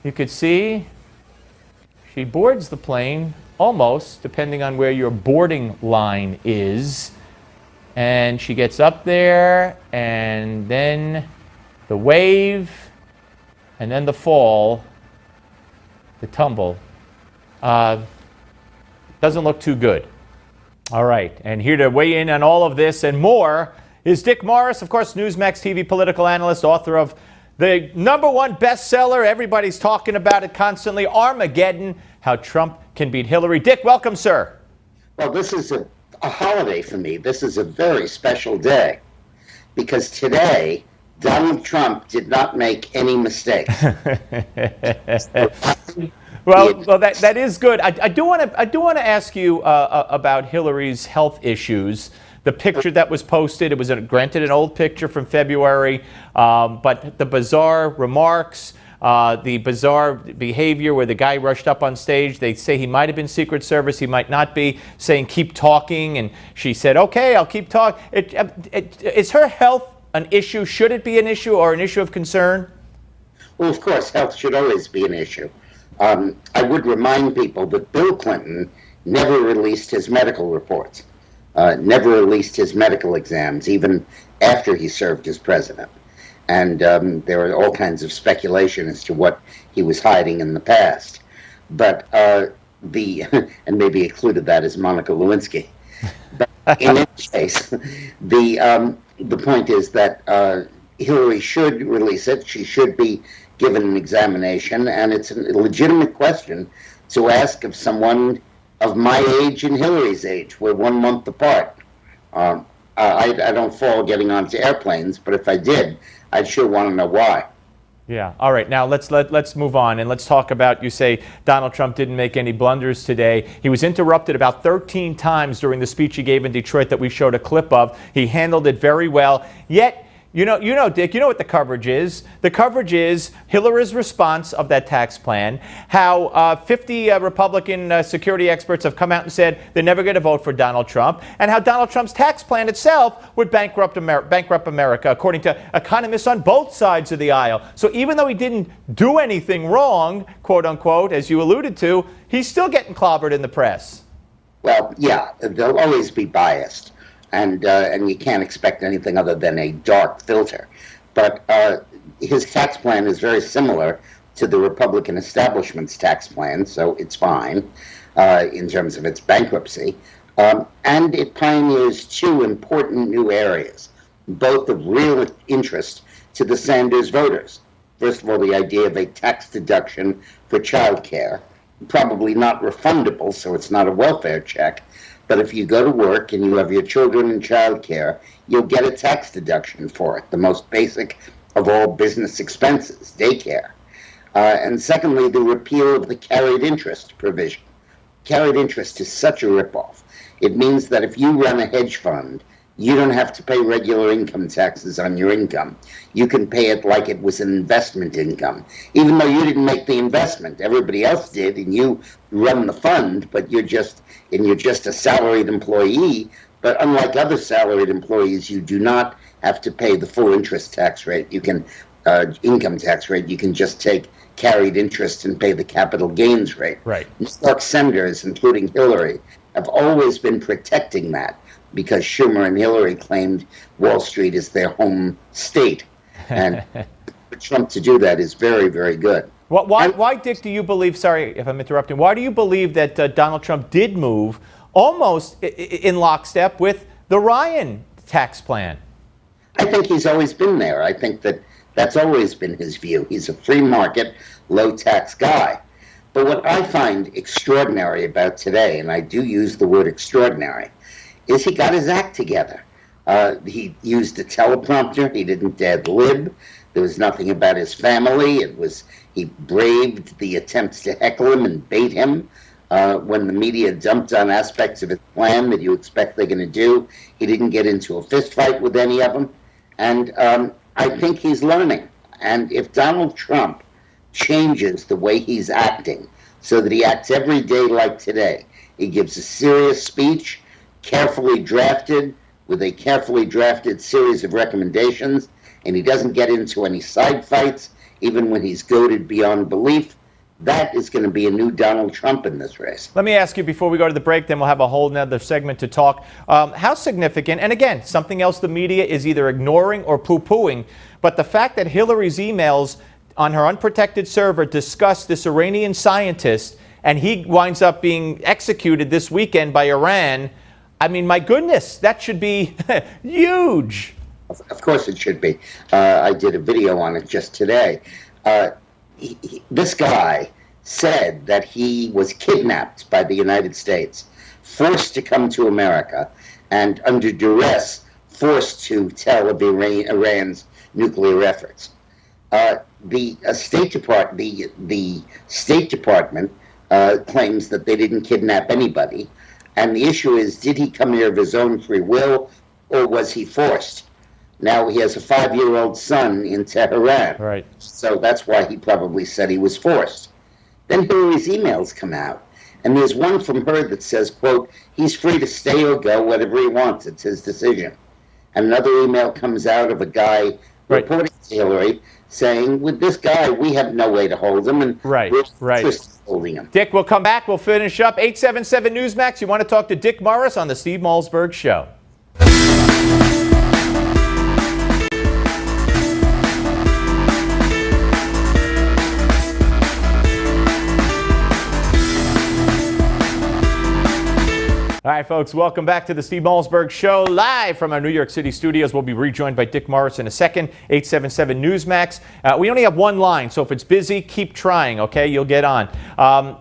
you could see she boards the plane, almost, depending on where your boarding line is. And she gets up there, and then the wave, and then the fall, the tumble. Doesn't look too good. All right, and here to weigh in on all of this and more is Dick Morris, of course, Newsmax TV Political Analyst, author of the #1 bestseller. Everybody's talking about it constantly, Armageddon, How Trump Can Beat Hillary. Dick, welcome, sir. Well, this is a holiday for me. This is a very special day because today Donald Trump did not make any mistakes. Well, that is good. I do want to ask you about Hillary's health issues. The picture that was posted, it was granted an old picture from February, but the bizarre remarks, the bizarre behavior where the guy rushed up on stage. They say he might have been Secret Service, he might not be, saying keep talking, and she said, okay, I'll keep talking. Is her health an issue? Should it be an issue or an issue of concern? Well, of course, health should always be an issue. I would remind people that Bill Clinton never released his medical reports, never released his medical exams, even after he served as president. And there are all kinds of speculation as to what he was hiding in the past. But and maybe included that as Monica Lewinsky. But in any case, the point is that Hillary should release it. She should be given an examination, and it's a legitimate question to ask of someone of my age and Hillary's age. We're 1 month apart. I don't fall getting onto airplanes, but if I did, I'd sure want to know why. Yeah. All right. Now let's move on and let's talk about, you say Donald Trump didn't make any blunders today. He was interrupted about 13 times during the speech he gave in Detroit that we showed a clip of. He handled it very well. Yet, you know, Dick, you know what the coverage is. The coverage is Hillary's response of that tax plan, how 50 Republican security experts have come out and said they're never going to vote for Donald Trump, and how Donald Trump's tax plan itself would bankrupt America, according to economists on both sides of the aisle. So even though he didn't do anything wrong, quote unquote, as you alluded to, he's still getting clobbered in the press. Well, yeah, they'll always be biased. And you can't expect anything other than a dark filter. But his tax plan is very similar to the Republican establishment's tax plan, so it's fine in terms of its bankruptcy. And it pioneers two important new areas, both of real interest to the Sanders voters. First of all, the idea of a tax deduction for child care, probably not refundable, so it's not a welfare check. But if you go to work and you have your children in child care, you'll get a tax deduction for it, the most basic of all business expenses, daycare. And secondly, the repeal of the carried interest provision. Carried interest is such a ripoff. It means that if you run a hedge fund, you don't have to pay regular income taxes on your income. You can pay it like it was an investment income, even though you didn't make the investment. Everybody else did, and you run the fund, but you're just a salaried employee. But unlike other salaried employees, you do not have to pay the full interest tax rate. You can income tax rate. You can just take carried interest and pay the capital gains rate. Right. New York senators, including Hillary, have always been protecting that, because Schumer and Hillary claimed Wall Street is their home state. And for Trump to do that is very, very good. Why, Dick, do you believe, sorry if I'm interrupting, why do you believe that Donald Trump did move almost in lockstep with the Ryan tax plan? I think he's always been there. I think that's always been his view. He's a free market, low tax guy. But what I find extraordinary about today, and I do use the word extraordinary, is he got his act together. He used a teleprompter. He didn't ad lib. There was nothing about his family. He braved the attempts to heckle him and bait him. When the media dumped on aspects of his plan that you expect they're going to do, he didn't get into a fist fight with any of them. And I think he's learning. And if Donald Trump changes the way he's acting so that he acts every day like today, he gives a serious speech, carefully drafted, with a carefully drafted series of recommendations, and he doesn't get into any side fights, even when he's goaded beyond belief. That is going to be a new Donald Trump in this race. Let me ask you before we go to the break, then we'll have a whole nother segment to talk. How significant, and again, something else the media is either ignoring or poo-pooing, but the fact that Hillary's emails on her unprotected server discuss this Iranian scientist, and he winds up being executed this weekend by Iran. I mean, my goodness, that should be huge. Of course it should be. I did a video on it just today. This guy said that he was kidnapped by the United States, forced to come to America, and under duress, forced to tell of Iran's nuclear efforts. The State Department claims that they didn't kidnap anybody, and the issue is, did he come here of his own free will, or was he forced? Now he has a 5-year-old son in Tehran, right? So that's why he probably said he was forced. Then Hillary's emails come out, and there's one from her that says, quote, he's free to stay or go, whatever he wants, it's his decision. And another email comes out of a guy reporting to Hillary saying, with this guy, we have no way to hold him, and we're holding him. Dick, we'll come back, we'll finish up. 877 Newsmax, you want to talk to Dick Morris on the Steve Malzberg Show. All right, folks, welcome back to the Steve Malzberg Show, live from our New York City studios. We'll be rejoined by Dick Morris in a second, 877 Newsmax. We only have one line, so if it's busy, keep trying, okay? You'll get on.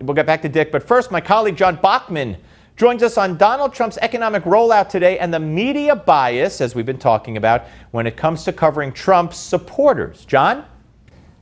We'll get back to Dick, but first, my colleague John Bachman joins us on Donald Trump's economic rollout today and the media bias, as we've been talking about, when it comes to covering Trump's supporters. John?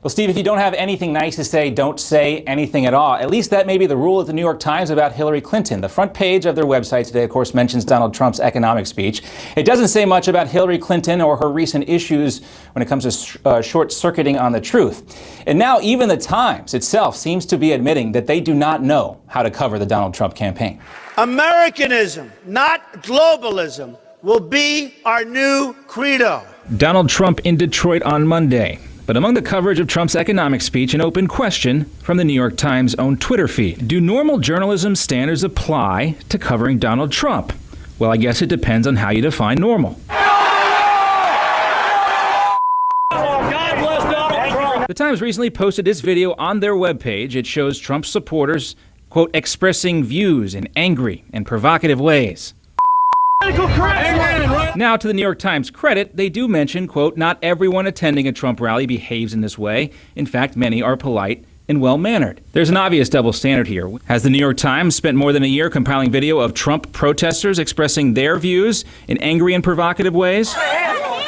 Well, Steve, if you don't have anything nice to say, don't say anything at all. At least that may be the rule at the New York Times about Hillary Clinton. The front page of their website today, of course, mentions Donald Trump's economic speech. It doesn't say much about Hillary Clinton or her recent issues when it comes to short-circuiting on the truth. And now even the Times itself seems to be admitting that they do not know how to cover the Donald Trump campaign. Americanism, not globalism, will be our new credo. Donald Trump in Detroit on Monday. But among the coverage of Trump's economic speech, an open question from the New York Times' own Twitter feed. Do normal journalism standards apply to covering Donald Trump? Well, I guess it depends on how you define normal. The Times recently posted this video on their webpage. It shows Trump supporters, quote, expressing views in angry and provocative ways. Now, to the New York Times' credit, they do mention, quote, not everyone attending a Trump rally behaves in this way. In fact, many are polite and well-mannered. There's an obvious double standard here. Has the New York Times spent more than a year compiling video of Trump protesters expressing their views in angry and provocative ways?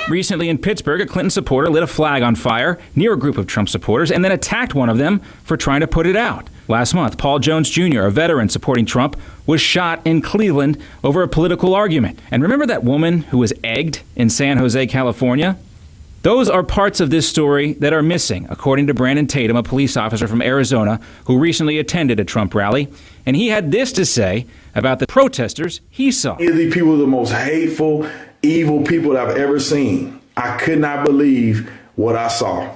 Recently in Pittsburgh, a Clinton supporter lit a flag on fire near a group of Trump supporters and then attacked one of them for trying to put it out. Last month, Paul Jones Jr., a veteran supporting Trump, was shot in Cleveland over a political argument. And remember that woman who was egged in San Jose, California? Those are parts of this story that are missing, according to Brandon Tatum, a police officer from Arizona who recently attended a Trump rally. And he had this to say about the protesters he saw. These people are the most hateful, evil people that I've ever seen. I could not believe what I saw.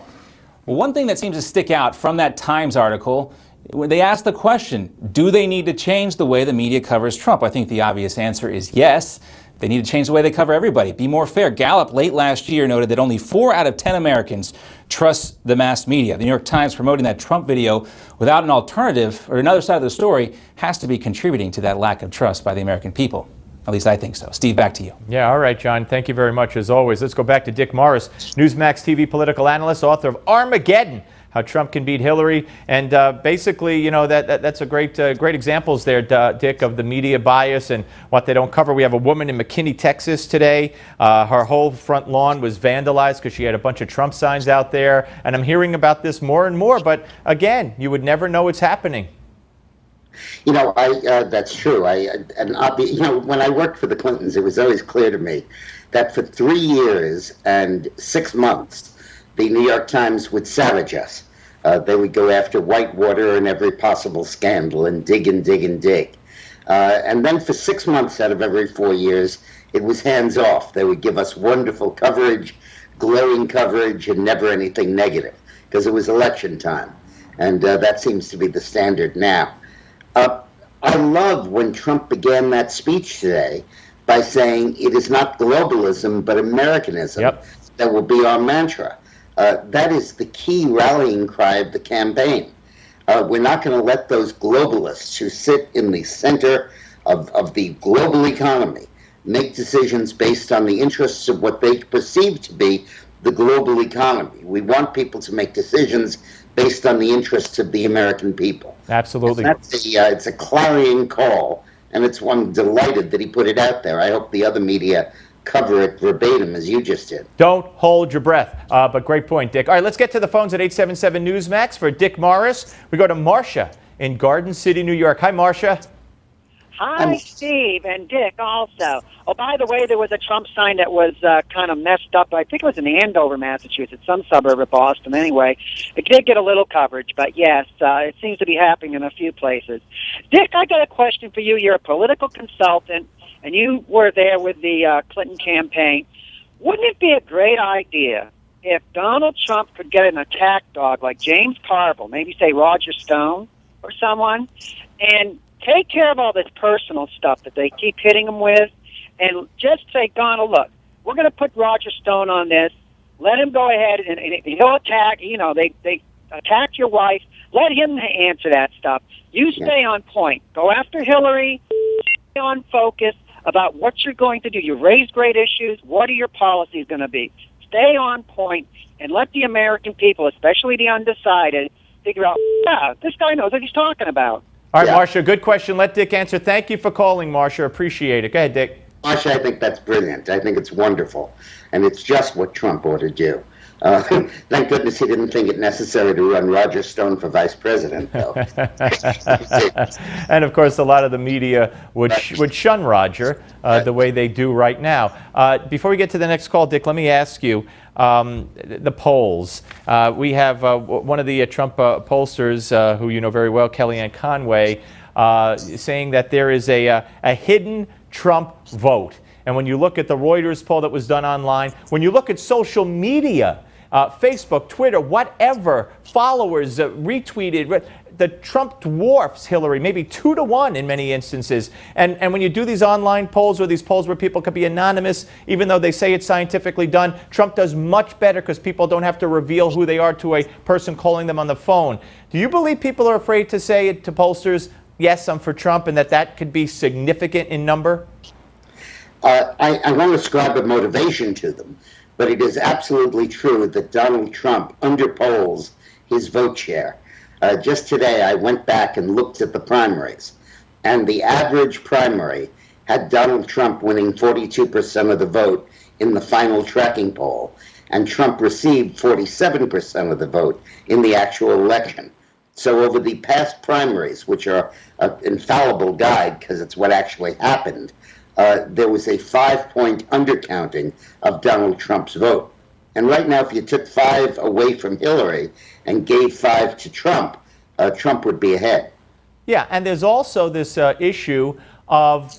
Well, one thing that seems to stick out from that Times article, they asked the question, do they need to change the way the media covers Trump? I think the obvious answer is yes. They need to change the way they cover everybody. Be more fair. Gallup late last year noted that only 4 out of 10 Americans trust the mass media. The New York Times promoting that Trump video without an alternative or another side of the story has to be contributing to that lack of trust by the American people. At least I think so. Steve, back to you. Yeah, all right, John. Thank you very much, as always. Let's go back to Dick Morris, Newsmax TV political analyst, author of Armageddon, How Trump Can Beat Hillary. And basically, you know, that's a great examples there, Dick, of the media bias and what they don't cover. We have a woman in McKinney, Texas today. Her whole front lawn was vandalized because she had a bunch of Trump signs out there. And I'm hearing about this more and more. But again, you would never know it's happening. You know, that's true. When I worked for the Clintons, it was always clear to me that for 3 years and 6 months, the New York Times would savage us. They would go after Whitewater and every possible scandal and dig and dig and dig. And then for 6 months out of every 4 years, it was hands off. They would give us wonderful coverage, glowing coverage, and never anything negative. because it was election time. And that seems to be the standard now. I love when Trump began that speech today by saying it is not globalism but Americanism that will be our mantra. That is the key rallying cry of the campaign. We're not going to let those globalists who sit in the center of the global economy make decisions based on the interests of what they perceive to be the global economy. We want people to make decisions based on the interests of the American people. Absolutely. It's a clarion call, and it's one delighted that he put it out there. I hope the other media cover it verbatim as you just did. Don't hold your breath. But great point, Dick. All right, let's get to the phones at 877 Newsmax for Dick Morris. We go to Marcia in Garden City, New York. Hi, Marcia. Hi, Steve, and Dick also. Oh, by the way, there was a Trump sign that was kind of messed up. I think it was in Andover, Massachusetts, some suburb of Boston. Anyway, it did get a little coverage, but yes, it seems to be happening in a few places. Dick, I got a question for you. You're a political consultant, and you were there with the Clinton campaign. Wouldn't it be a great idea if Donald Trump could get an attack dog like James Carville, maybe say Roger Stone or someone, and take care of all this personal stuff that they keep hitting him with, and just say, Donald, look, we're going to put Roger Stone on this. Let him go ahead, and he'll attack. You know, they attacked your wife. Let him answer that stuff. You stay on point. Go after Hillary. Stay on focus about what you're going to do. You raise great issues. What are your policies going to be? Stay on point and let the American people, especially the undecided, figure out, yeah, this guy knows what he's talking about. All right, Marcia, good question. Let Dick answer. Thank you for calling, Marcia. Appreciate it. Go ahead, Dick. Marcia, I think that's brilliant. I think it's wonderful. And it's just what Trump ought to do. Thank goodness he didn't think it necessary to run Roger Stone for vice president, though. And, of course, a lot of the media would shun Roger the way they do right now. Before we get to the next call, Dick, let me ask you, the polls. We have one of the Trump pollsters, who you know very well, Kellyanne Conway, saying that there is a hidden Trump vote. And when you look at the Reuters poll that was done online, when you look at social media, Facebook, Twitter, whatever, followers retweeted, the Trump dwarfs Hillary, maybe 2-1 in many instances. And when you do these online polls or these polls where people could be anonymous, even though they say it's scientifically done, Trump does much better because people don't have to reveal who they are to a person calling them on the phone. Do you believe people are afraid to say it to pollsters, yes, I'm for Trump, and that could be significant in number? I won't ascribe a motivation to them, but it is absolutely true that Donald Trump underpolls his vote share. Just today, I went back and looked at the primaries, and the average primary had Donald Trump winning 42% of the vote in the final tracking poll, and Trump received 47% of the vote in the actual election. So over the past primaries, which are an infallible guide because it's what actually happened, there was a 5-point undercounting of Donald Trump's vote. And right now, if you took 5 away from Hillary and gave 5 to Trump, Trump would be ahead. Yeah, and there's also this issue of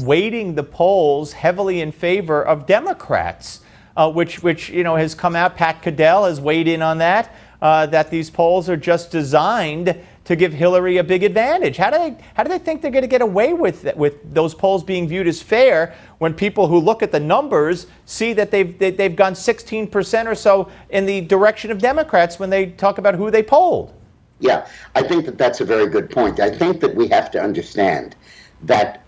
weighting the polls heavily in favor of Democrats, which you know has come out. Pat Caddell has weighed in on that. That these polls are just designed to give Hillary a big advantage. How do they think they're going to get away with those polls being viewed as fair when people who look at the numbers see that they've gone 16% or so in the direction of Democrats when they talk about who they polled? Yeah, I think that that's a very good point. I think that we have to understand that,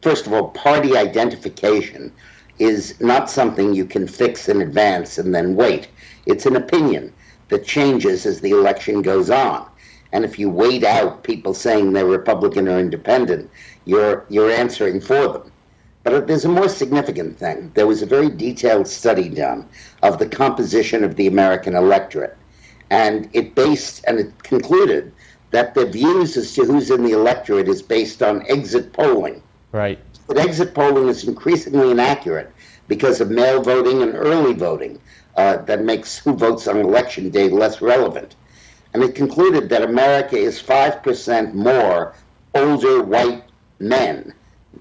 first of all, party identification is not something you can fix in advance and then wait. It's an opinion that changes as the election goes on. And if you wait out people saying they're Republican or independent, you're answering for them. But there's a more significant thing. There was a very detailed study done of the composition of the American electorate. And it concluded that the views as to who's in the electorate is based on exit polling. Right. But exit polling is increasingly inaccurate because of mail voting and early voting that makes who votes on election day less relevant. And it concluded that America is 5% more older white men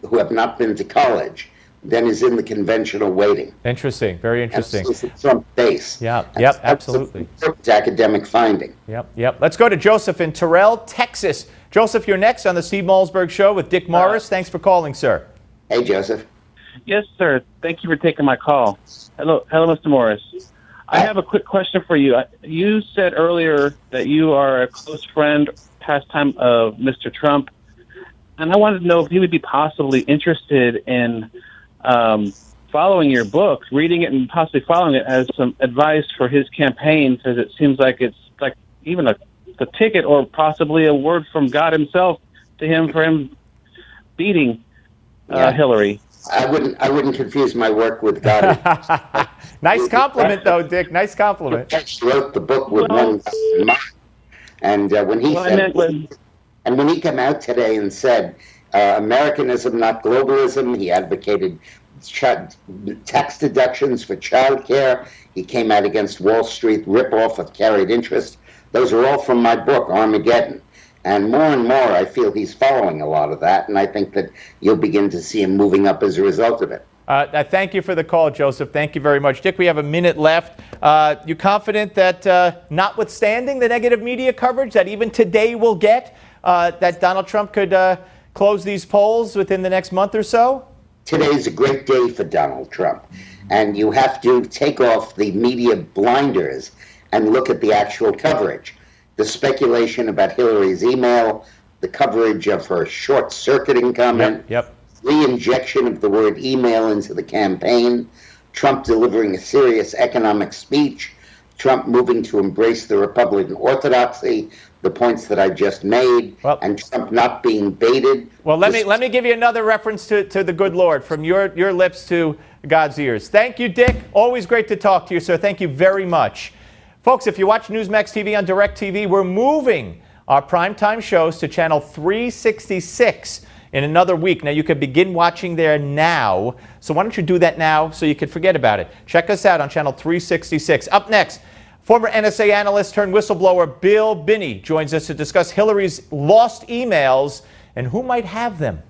who have not been to college than is in the conventional weighting. Interesting. Very interesting. That's the Trump base. Yeah. That's Yep. Absolutely. It's academic finding. Yep. Let's go to Joseph in Terrell, Texas. Joseph, you're next on the Steve Malzberg Show with Dick Morris. Thanks for calling, sir. Hey, Joseph. Yes, sir. Thank you for taking my call. Hello, Mr. Morris. I have a quick question for you. You said earlier that you are a close friend, pastime of Mr. Trump, and I wanted to know if he would be possibly interested in following your book, reading it, and possibly following it as some advice for his campaign, because it seems like it's like even a ticket or possibly a word from God himself to him for him beating Hillary. I wouldn't confuse my work with God. Nice compliment, though, Dick. Nice compliment. He wrote the book with one God in mind. And when he came out today and said Americanism, not globalism, he advocated tax deductions for child care. He came out against Wall Street ripoff of carried interest. Those are all from my book, Armageddon. And more I feel he's following a lot of that, and I think that you'll begin to see him moving up as a result of it. Thank you for the call, Joseph. Thank you very much. Dick, we have a minute left. You confident that notwithstanding the negative media coverage that even today we'll get, that Donald Trump could close these polls within the next month or so? Today is a great day for Donald Trump, and you have to take off the media blinders and look at the actual coverage. The speculation about Hillary's email, the coverage of her short-circuiting comment, re-injection of the word email into the campaign, Trump delivering a serious economic speech, Trump moving to embrace the Republican orthodoxy, the points that I just made, and Trump not being baited. Well, let me give you another reference to the good Lord, from your lips to God's ears. Thank you, Dick. Always great to talk to you, sir. Thank you very much. Folks, if you watch Newsmax TV on DirecTV, we're moving our primetime shows to channel 366 in another week. Now, you can begin watching there now. So why don't you do that now so you can forget about it? Check us out on channel 366. Up next, former NSA analyst turned whistleblower Bill Binney joins us to discuss Hillary's lost emails and who might have them.